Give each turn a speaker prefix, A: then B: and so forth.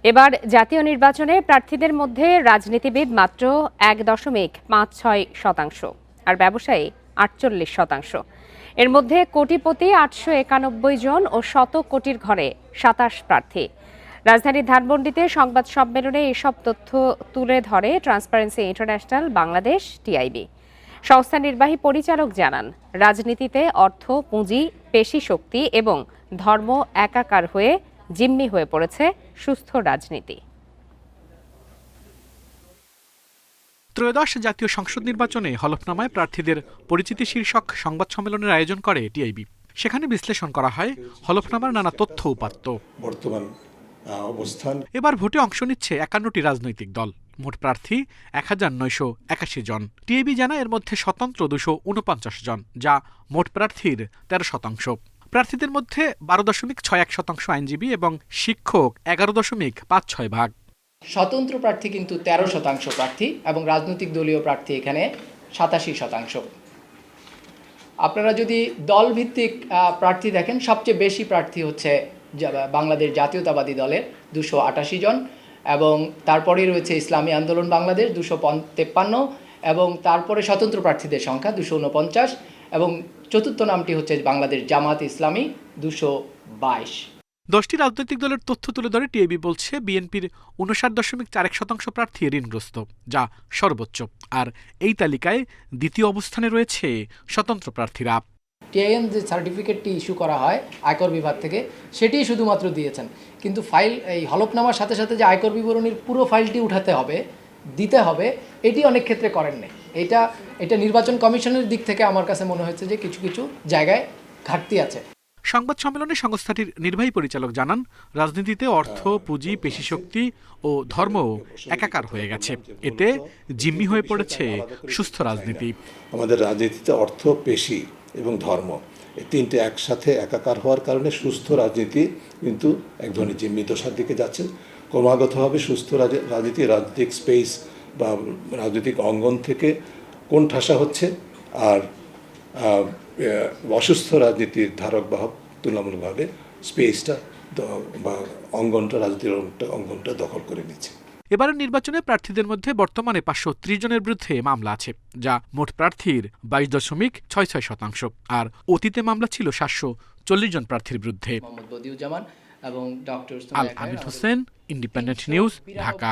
A: এবার জাতীয় নির্বাচনে প্রার্থীদের মধ্যে রাজনীতিবিদ মাত্র ১.৫৬%, আর ব্যবসায়ী ৪৮%। এর মধ্যে কোটিপতি ৮৯১ জন ও শত কোটির ঘরে ২৭ প্রার্থী। রাজধানীর ধানমন্ডিতে সংবাদ সম্মেলনে এসব তথ্য তুলে ধরে ট্রান্সপারেন্সি ইন্টারন্যাশনাল বাংলাদেশ টিআইবি। সংস্থার নির্বাহী পরিচালক জানান, রাজনীতিতে অর্থ, পুঁজি, পেশি শক্তি এবং ধর্ম একাকার হয়ে জিম্মি হয়ে পড়েছে সুস্থ রাজনীতি।
B: ত্রয়োদশ জাতীয় সংসদ নির্বাচনে হলফনামায় প্রার্থীদের পরিচিতি শীর্ষক সংবাদ সম্মেলনের আয়োজন করে টিআইবি। সেখানে বিশ্লেষণ করা হয় হলফনামার নানা তথ্য উপাত্ত।
C: বর্তমান অবস্থান।
B: এবার ভোটে অংশ নিচ্ছে ৫১টি রাজনৈতিক দল, মোট প্রার্থী ১৯৮১ জন। টিআইবি জানায় এর মধ্যে স্বতন্ত্র ২৪৯ জন, যা মোট প্রার্থীর ১৩%। প্রার্থীদের মধ্যে ১২.৬১% আইনজীবী এবং শিক্ষক ১১.৫৬%।
D: স্বতন্ত্র প্রার্থী কিন্তু ১৩% প্রার্থী এবং রাজনৈতিক দলীয় প্রার্থী এখানে ৮৭%। আপনারা যদি দলভিত্তিক প্রার্থী দেখেন, সবচেয়ে বেশি প্রার্থী হচ্ছে বাংলাদেশ জাতীয়তাবাদী দলের ২৮৮ জন, এবং তারপরেই রয়েছে ইসলামী আন্দোলন বাংলাদেশ ২৫৩ এবং তারপরে স্বতন্ত্র প্রার্থীদের সংখ্যা ২৪৯, এবং চতুর্থ নামটি হচ্ছে বাংলাদেশ জামাত ইসলামী ২২২।
B: ১০টি রাজনৈতিক দলের তথ্য তুলে ধরে টিআইবি বলছে, বিএনপির ৫৯.৪১% প্রার্থী ঋণগ্রস্ত, যা সর্বোচ্চ। আর এই তালিকায় দ্বিতীয় অবস্থানে রয়েছে স্বতন্ত্র প্রার্থীরা।
D: টিআইএম যে সার্টিফিকেটটি ইস্যু করা হয় আয়কর বিভাগ থেকে, সেটি শুধুমাত্র দিয়েছেন, কিন্তু ফাইল এই হলফনামার সাথে সাথে যে আয়কর বিবরণীর পুরো ফাইলটি উঠাতে হবে, দিতে হবে, এটি অনেক ক্ষেত্রে করেন নাই। এটা নির্বাচন কমিশনের দিক থেকে আমার কাছে মনে হয়েছে যে কিছু কিছু জায়গায় ঘাটতি আছে।
B: সংবাদ সম্মেলনে সংস্থাটির নির্বাহী পরিচালক জানান, রাজনীতিতে অর্থ, পুঁজি, পেশিশক্তি ও ধর্ম একাকার হয়ে গেছে। এতে জিম্মি হয়ে পড়েছে সুস্থ রাজনীতি।
C: আমাদের রাজনীতিতে অর্থ, পেশি এবং ধর্ম, এই তিনটে একসাথে একাকার হওয়ার কারণে সুস্থ রাজনীতি কিন্তু এক ধরনের জিম্মি দশার দিকে যাচ্ছে। ক্রমাগতভাবে সুস্থ রাজনীতি রাজনৈতিক স্পেস বা রাজনৈতিক অঙ্গন থেকে কোণঠাসা হচ্ছে, আর অসুস্থ রাজনীতির ধারক বাহক তুলনামূলকভাবে স্পেসটা বা অঙ্গনটা, রাজনীতির অঙ্গনটা দখল করে নিচ্ছে।
B: এবারের নির্বাচনে প্রার্থীদের মধ্যে বর্তমানে ৫৩০ জনের বিরুদ্ধে মামলা আছে, যা মোট প্রার্থীর ২২.৬৬%। আর অতীতে মামলা ছিল ৭৪০ জন প্রার্থীর বিরুদ্ধে।
D: এবং ডক্টর
B: আল আমিন হোসেন, ইন্ডিপেন্ডেন্ট নিউজ, ঢাকা।